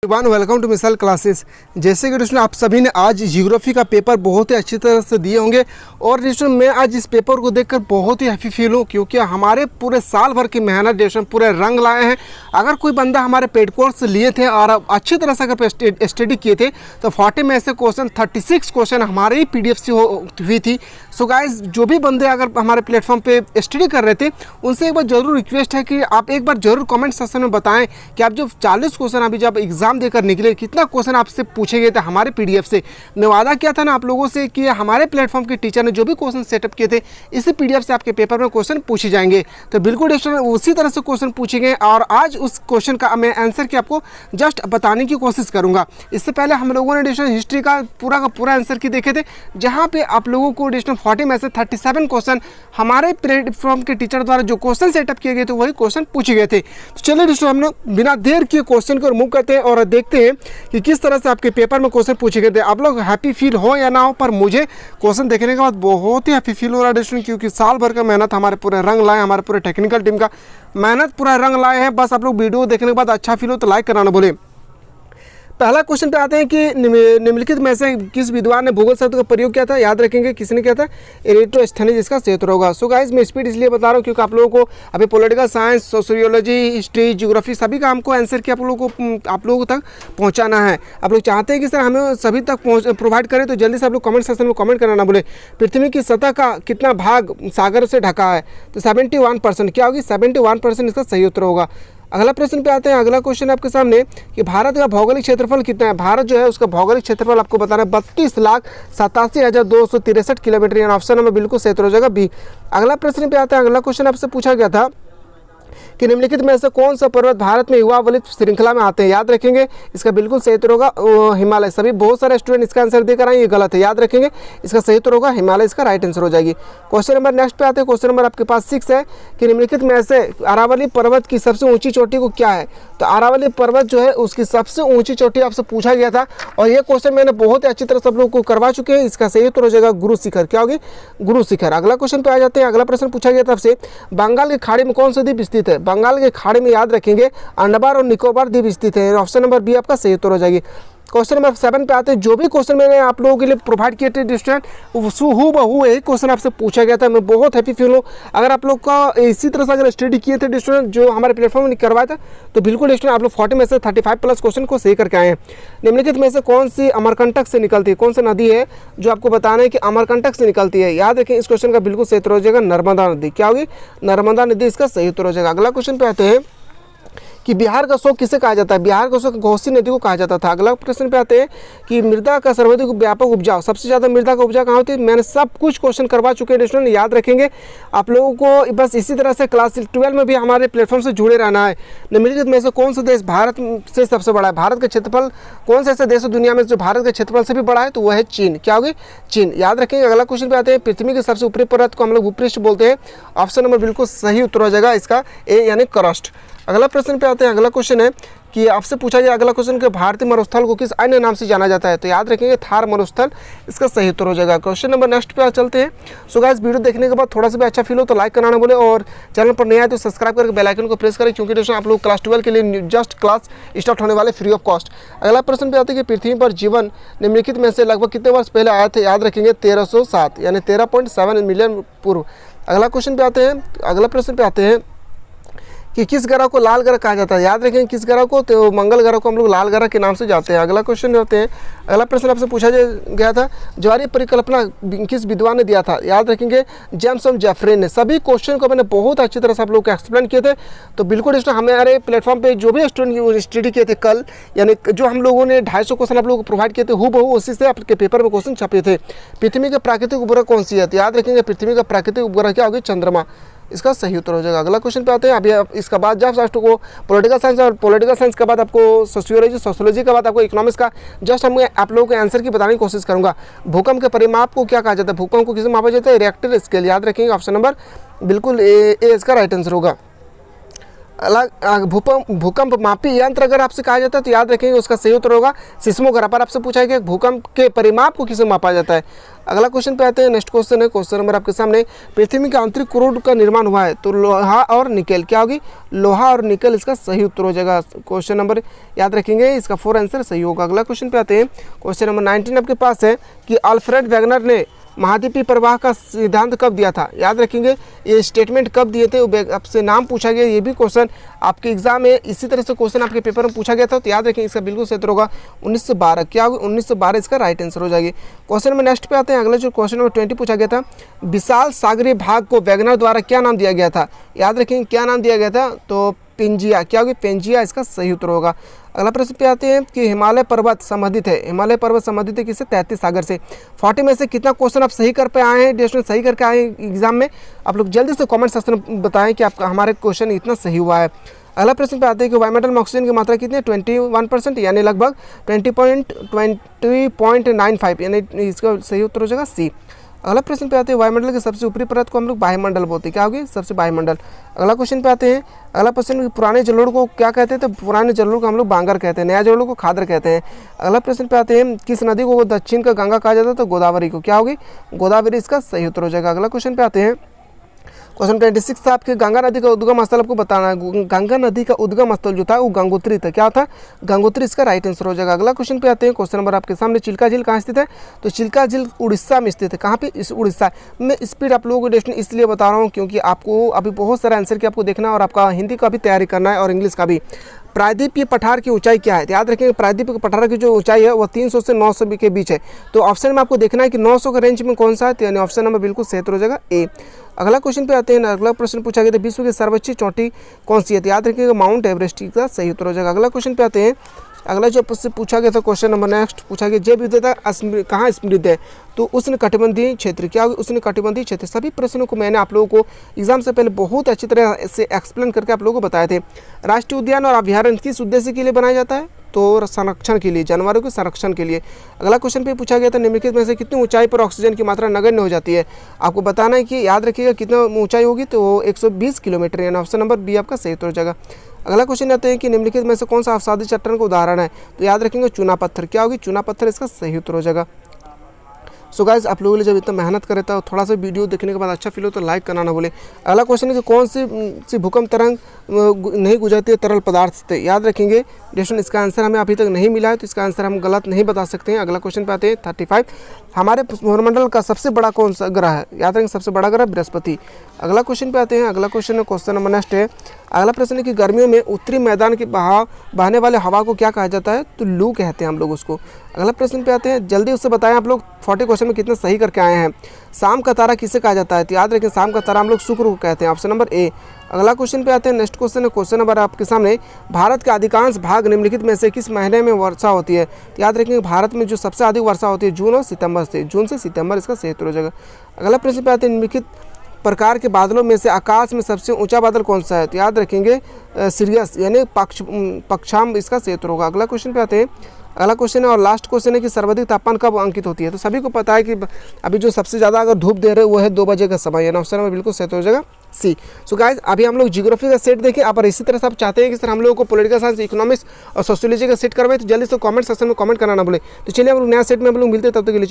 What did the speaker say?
Welcome to missile classes. जैसे कि दोस्तों आप सभी ने आज ज्योग्राफी का पेपर बहुत ही अच्छी तरह से दिए होंगे और दोस्तों मैं आज इस पेपर को देखकर बहुत ही हैप्पी फील हूँ क्योंकि हमारे पूरे साल भर की मेहनत दोस्तों पूरे रंग लाए हैं। अगर कोई बंदा हमारे पेड कोर्स लिए थे और अच्छी तरह से अगर स्टडी किए थे तो 40 में से क्वेश्चन 36 क्वेश्चन हमारे ही PDF से हुई थी। सो गाइस जो भी बंदे अगर हमारे प्लेटफॉर्म पे स्टडी कर रहे थे उनसे एक बार जरूर रिक्वेस्ट है कि आप एक बार जरूर कमेंट सेक्शन में बताएं कि आप जो 40 क्वेश्चन अभी जब एग्जाम देकर निकले कितना क्वेश्चन आपसे पूछे गए थे हमारे PDF से। मैं वादा किया था ना आप लोगों से कि हमारे प्लेटफॉर्म के टीचर ने जो भी क्वेश्चन सेटअप किए थे इसी PDF से आपके पेपर में क्वेश्चन पूछे जाएंगे। तो बिल्कुल उसी तरह से क्वेश्चन पूछे गए और आज उस क्वेश्चन का मैं आंसर की आपको जस्ट बताने की कोशिश करूंगा। इससे पहले हम लोगों ने डिस्टेंस हिस्ट्री का पूरा आंसर की देखे थे जहां पे आप लोगों को डिस्टेंस 40 में से 37 क्वेश्चन हमारे प्लेटफॉर्म के टीचर द्वारा जो क्वेश्चन सेटअप किए गए थे वही क्वेश्चन पूछे गए थे। तो चलिए दोस्तों हम लोग बिना देर किए क्वेश्चन को रिमूव करते हैं और देखते हैं कि किस तरह से आपके पेपर में क्वेश्चन पूछे गए थे। आप लोग हैप्पी फील हो या ना हो पर मुझे क्वेश्चन देखने के बाद बहुत ही हैप्पी फील हो रहा है दोस्तों क्योंकि साल भर का मेहनत हमारे पूरे रंग लाए, हमारे पूरे टेक्निकल टीम का मेहनत पूरा रंग लाए हैं। बस आप लोग वीडियो देखने के बाद अच्छा फील हो तो लाइक कराना बोले। पहला क्वेश्चन पे आते हैं कि निम्नलिखित में से किस विद्वान ने भूगोल शब्द का प्रयोग किया था। याद रखेंगे किसने किया था, एरिस्टोस्थेनेस जिसका सही उत्तर होगा। सो गाइस मैं स्पीड इसलिए बता रहा हूँ क्योंकि आप लोगों को अभी political science, sociology, history, geography सभी का हमको आंसर की आप लोगों तक पहुँचाना है। आप लोग चाहते हैं कि सर हमें सभी तक प्रोवाइड करें तो जल्दी से आप लोग कमेंट सेक्शन में कमेंट करना ना बोले। पृथ्वी की सतह का कितना भाग सागर से ढका है, तो 71%। क्या होगी, 71% इसका सही उत्तर होगा। अगला प्रश्न पे आते हैं। अगला क्वेश्चन आपके सामने कि भारत का भौगोलिक क्षेत्रफल कितना है। भारत जो है उसका भौगोलिक क्षेत्रफल आपको बताना है 32,87,263 किलोमीटर। यानी ऑप्शन नंबर बिल्कुल सही उत्तर हो जाएगा बी। अगला प्रश्न पे आते हैं। अगला क्वेश्चन आपसे पूछा गया था कि निम्नलिखित में से कौन सा पर्वत भारत में युवा वलित श्रृंखला में आते हैं। याद रखेंगे इसका बिल्कुल सही उत्तर होगा हिमालय। सभी बहुत सारे स्टूडेंट इसका आंसर देकर आए, ये गलत है। याद रखेंगे इसका सही उत्तर होगा हिमालय, इसका राइट आंसर हो जाएगी। क्वेश्चन नंबर नेक्स्ट पे आते हैं। क्वेश्चन नंबर आपके पास 6 है कि निम्नलिखित में से अरावली पर्वत की सबसे ऊंची चोटी को क्या है। तो अरावली पर्वत जो है उसकी सबसे ऊंची चोटी आपसे पूछा गया था और ये क्वेश्चन मैंने बहुत ही अच्छी तरह सब लोगों को करवा चुके हैं। इसका सही उत्तर हो जाएगा गुरु शिखर। क्या होगी, गुरु शिखर। अगला क्वेश्चन पे आ जाते हैं। अगला प्रश्न पूछा गया था आपसे बंगाल की खाड़ी में कौन सा द्वीप स्थित है। बंगाल की खाड़ी में याद रखेंगे अंडमान और निकोबार द्वीप स्थित है। ऑप्शन नंबर बी आपका सही उत्तर हो जाएगी। क्वेश्चन नंबर 7 पे आते हैं। जो भी क्वेश्चन मैंने आप लोगों के लिए प्रोवाइड किए थे स्टूडेंट हूबहू यही क्वेश्चन आपसे पूछा गया था। मैं बहुत हैप्पी फील हूँ। अगर आप लोग का इसी तरह से अगर स्टडी किए थे स्टूडेंट जो हमारे प्लेटफॉर्म में करवाया था तो बिल्कुल स्टूडेंट आप लोग 40 में से 35+ क्वेश्चन को सही करके आए हैं। निम्नलिखित में से कौन सी अमरकंटक से निकलती है, कौन सी नदी है जो आपको बताना है कि अमरकंटक से निकलती है। याद रखें इस क्वेश्चन का बिल्कुल सही उत्तर हो जाएगा नर्मदा नदी। क्या होगी, नर्मदा नदी इसका सही उत्तर हो जाएगा। अगला क्वेश्चन पे आते हैं कि बिहार का शोक किसे कहा जाता है। बिहार का शोक घोसी नदी को कहा जाता था। अगला प्रश्न पे आते हैं कि मृदा का सर्वाधिक व्यापक उपजाऊ, सबसे ज़्यादा मृदा का उपजाऊ कहाँ होती है। मैंने सब कुछ क्वेश्चन करवा चुके हैं स्टूडेंट, याद रखेंगे। आप लोगों को बस इसी तरह से क्लास 12 में भी हमारे प्लेटफॉर्म से जुड़े रहना है। निम्नलिखित में से कौन सा देश भारत से सबसे बड़ा है। भारत का क्षेत्रफल कौन सा ऐसा देश है दुनिया में जो भारत के क्षेत्रफल से भी बड़ा है, तो वह है चीन। क्या होगी, चीन। याद रखेंगे। अगला क्वेश्चन पे आते हैं। पृथ्वी के सबसे ऊपरी परत को हम लोग भूपृष्ठ बोलते हैं। ऑप्शन नंबर बिल्कुल सही उत्तर हो जाएगा इसका ए यानी क्रस्ट। अगला प्रश्न पे आते हैं। अगला क्वेश्चन है कि आपसे पूछा गया अगला क्वेश्चन कि भारतीय मरुस्थल को किस अन्य नाम से जाना जाता है। तो याद रखेंगे थार मरुस्थल इसका सही उत्तर हो जाएगा। क्वेश्चन नंबर नेक्स्ट पे चलते हैं। सो गाइस वीडियो देखने के बाद थोड़ा सा भी अच्छा फील हो तो लाइक कराना बोले और चैनल पर नया है तो सब्सक्राइब करके बेल आइकन को प्रेस करें क्योंकि दोस्तों आप लोग क्लास 12 के लिए जस्ट क्लास स्टार्ट होने वाले फ्री ऑफ कॉस्ट। अगला प्रश्न पे आते हैं कि पृथ्वी पर जीवन निम्नलिखित में से लगभग कितने वर्ष पहले आए थे। याद रखेंगे 1307 यानी 13.7 मिलियन पूर्व। अगला क्वेश्चन पे आते हैं। अगला प्रश्न पे आते हैं कि किस ग्रह को लाल ग्रह कहा जाता है। याद रखें किस ग्रह को, तो मंगल ग्रह को हम लोग लाल ग्रह के नाम से जाते हैं। अगला क्वेश्चन होते हैं। अगला प्रश्न आपसे पूछा गया था ज्वारीय परिकल्पना किस विद्वान ने दिया था। याद रखेंगे जेम्स जेफरे ने। सभी क्वेश्चन को मैंने बहुत अच्छी तरह से आप लोग को एक्सप्लेन किए थे। तो बिल्कुल हमारे प्लेटफॉर्म पे जो भी स्टूडेंट स्टडी किए थे कल, यानी जो हम लोगों ने 250 क्वेश्चन आप लोगों को प्रोवाइड किए थे हूबहू उसी से आपके पेपर में क्वेश्चन छपे थे। पृथ्वी का प्राकृतिक उपग्रह कौन सी है। तो याद रखेंगे पृथ्वी का प्राकृतिक उपग्रह क्या होगी, चंद्रमा, इसका सही उत्तर हो जाएगा। अगला क्वेश्चन पे आते हैं। अभी इसका बाद जब लास्ट को पॉलिटिकल साइंस और पॉलिटिकल साइंस के बाद आपको सोशियोलॉजी के बाद आपको इकोनॉमिक्स का जस्ट हम आप लोगों के आंसर की बताने की कोशिश करूंगा। भूकंप के परिमाप को क्या कहा जाता है। भूकंप को किसे मापा जाता है, रिएक्टर स्केल। याद रखेंगे ऑप्शन नंबर बिल्कुल ए इसका राइट आंसर होगा। अलग भूकंप मापी यंत्र अगर आपसे कहा जाता है तो याद रखेंगे उसका सही उत्तर होगा सिस्मोग्राफ। आपसे पूछा गया भूकंप के परिमाप को किसे मापा जाता है। अगला क्वेश्चन पे आते हैं। नेक्स्ट क्वेश्चन है, क्वेश्चन नंबर आपके सामने, पृथ्वी के आंतरिक कोर का निर्माण हुआ है तो लोहा और निकेल, क्या होगी, लोहा और निकेल इसका सही उत्तर हो जाएगा। क्वेश्चन नंबर याद रखेंगे, इसका 4 आंसर सही होगा। अगला क्वेश्चन पे आते हैं। क्वेश्चन नंबर 19 आपके पास है कि अल्फ्रेड वेगनर ने महाद्वीपीय प्रवाह का सिद्धांत कब दिया था। याद रखेंगे ये स्टेटमेंट कब दिए थे, आपसे नाम पूछा गया। ये भी क्वेश्चन आपके एग्जाम में इसी तरह से क्वेश्चन आपके पेपर में पूछा गया था, तो याद रखेंगे इसका बिल्कुल सही उत्तर होगा 1912। क्या होगा, 1912 इसका राइट आंसर हो जाएगी। क्वेश्चन नंबर नेक्स्ट पे आते हैं। अगला जो क्वेश्चन नंबर 20 पूछा गया था, विशाल सागरीय भाग को वेगनर द्वारा क्या नाम दिया गया था। याद रखेंगे क्या नाम दिया गया था, तो पेंजिया, क्या होगी, पेंजिया इसका सही उत्तर होगा। अगला प्रश्न पे आते हैं कि हिमालय पर्वत संबंधित है, हिमालय पर्वत संबंधित है किससे, 33 सागर से। 40 में से कितना क्वेश्चन आप सही कर पे आए हैं, डेस्टिनेशन सही करके आए हैं एग्जाम में, आप लोग जल्दी से कमेंट सेक्शन में बताएं कि आपका हमारे क्वेश्चन इतना सही हुआ है। अगला प्रश्न पे आते हैं कि वायुमंडल में ऑक्सीजन की मात्रा कितनी है, 21% यानी लगभग 20.95 यानी इसका सही उत्तर हो जाएगा सी। अगला प्रश्न पे आते हैं, वायुमंडल के सबसे ऊपरी परत को हम लोग वायुमंडल बोलते हैं, क्या होगी, सबसे वायुमंडल। अगला क्वेश्चन पे आते हैं। अगला प्रश्न, पुराने जलोढ़ को क्या कहते हैं, तो पुराने जलोढ़ को हम लोग बांगर कहते हैं, नया जलोढ़ को खादर कहते हैं। अगला प्रश्न पे आते हैं, किस नदी को दक्षिण का गंगा कहा जाता है, तो गोदावरी को, क्या होगी, गोदावरी इसका सही उत्तर हो जाएगा। अगला क्वेश्चन पे आते हैं। क्वेश्चन 26 था आपके, गंगा नदी का उद्गम स्थल आपको बताना है। गंगा नदी का उद्गम स्थल जो था वो गंगोत्री था, क्या था, गंगोत्री इसका राइट आंसर हो जाएगा। अगला क्वेश्चन पे आते हैं। क्वेश्चन नंबर आपके सामने, चिल्का झील कहाँ स्थित है, तो चिल्का झील उड़ीसा में स्थित है। कहाँ पे, इस उड़ीसा में। स्पीड आप लोगों को डेस्टिनेशन इसलिए बता रहा हूँ क्योंकि आपको अभी बहुत सारा आंसर की आपको देखना है और आपका हिंदी का भी तैयारी करना है और इंग्लिश का भी। प्रायद्वीपीय पठार की ऊंचाई क्या है, तो याद रखेंगे प्रायद्वीपीय पठार की जो ऊंचाई है वो 300 से 900 के बीच है। तो ऑप्शन में आपको देखना है कि 900 का रेंज में कौन सा है, तो यानी ऑप्शन नंबर बिल्कुल सही हो जाएगा ए। अगला क्वेश्चन पे आते हैं। अगला प्रश्न पूछा गया था, विश्व की सर्वोच्च चोटी कौन सी है, तो याद रखिएगा माउंट एवरेस्ट का सही उत्तर हो जाएगा। अगला क्वेश्चन पे आते हैं। अगला जो आपसे पूछा गया था क्वेश्चन नंबर नेक्स्ट पूछा गया, जैव विविधता कहाँ स्मृत है, तो उष्णकटिबंधीय क्षेत्र, क्या होगा, उष्णकटिबंधीय क्षेत्र। सभी प्रश्नों को मैंने आप लोगों को एग्जाम से पहले बहुत अच्छी तरह से एक्सप्लेन करके आप लोगों को बताए थे। राष्ट्रीय उद्यान और अभ्यारण्य किस उद्देश्य के लिए बनाया जाता है, तो संरक्षण के लिए, जानवरों के संरक्षण के लिए। अगला क्वेश्चन पे पूछा गया था, निम्नलिखित में से कितनी ऊंचाई पर ऑक्सीजन की मात्रा नगण्य हो जाती है। आपको बताना है कि याद रखिएगा कितना ऊंचाई होगी, तो 120 किलोमीटर, यानी ऑप्शन नंबर बी आपका सही हो जाएगा। अगला क्वेश्चन आते हैं कि निम्नलिखित में से कौन सा अवसादी चट्टान का उदाहरण है, तो याद रखेंगे चूना पत्थर, क्या होगी, चूना पत्थर इसका सही उत्तर हो जाएगा। सो गाइस, आप लोगों ने जब इतना मेहनत करे था थोड़ा सा वीडियो देखने के बाद अच्छा फील हो तो लाइक करना ना भूले। अगला क्वेश्चन है कि कौन सी भूकंप तरंग नहीं गुजरती है तरल पदार्थ से, याद रखेंगे डेस्टिनेशन इसका आंसर हमें अभी तक नहीं मिला है तो इसका आंसर हम गलत नहीं बता सकते हैं। अगला क्वेश्चन पे आते हैं 35, हमारे सौरमंडल का सबसे बड़ा कौन सा ग्रह है, याद रखेंगे सबसे बड़ा ग्रह बृहस्पति। अगला क्वेश्चन पे आते हैं। अगला क्वेश्चन नंबर नेक्स्ट है। अगला प्रश्न है कि गर्मियों में उत्तरी मैदान के बहने वाले हवा को क्या कहा जाता है, तो लू कहते हैं हम लोग उसको। अगला प्रश्न पे आते हैं, जल्दी उससे बताएं आप लोग 40 क्वेश्चन में कितने सही करके आए हैं। शाम का तारा किसे कहा जाता है, तो याद रखें शाम का तारा हम लोग शुक्र को कहते हैं, ऑप्शन नंबर ए। अगला क्वेश्चन पे आते हैं। नेक्स्ट क्वेश्चन है, क्वेश्चन नंबर आपके सामने, भारत के अधिकांश भाग निम्नलिखित में से किस महीने में वर्षा होती है, तो याद रखेंगे भारत में जो सबसे अधिक वर्षा होती है जून और सितंबर से, जून से सितंबर इसका सही उत्तर हो जाएगा। अगला प्रश्न पे आते हैं, निम्नलिखित प्रकार के बादलों में से आकाश में सबसे ऊंचा बादल कौन सा है, तो याद रखेंगे सीरियस यानी पक्षाम इसका सही उत्तर होगा। अगला क्वेश्चन पे आते हैं। अगला क्वेश्चन है और लास्ट क्वेश्चन है कि सर्वाधिक तापमान कब अंकित होती है, तो सभी को पता है कि अभी जो सबसे ज़्यादा अगर धूप दे रहे हैं वो है 2 बजे का समय, यानी ऑप्शन में बिल्कुल सही हो जाएगा सी। सो गाइस, अभी हम लोग जियोग्राफी का सेट देखें। आप इसी तरह से आप चाहते हैं कि सर हम लोगों को पॉलिटिकल साइंस, इकोनॉमिक्स और सोशियोलॉजी का सेट करवाए, तो जल्दी से कमेंट सेक्शन में कमेंट करना ना भूले। तो चलिए हम लोग नया सेट में हम लोग मिलते हैं, तब तक के लिए।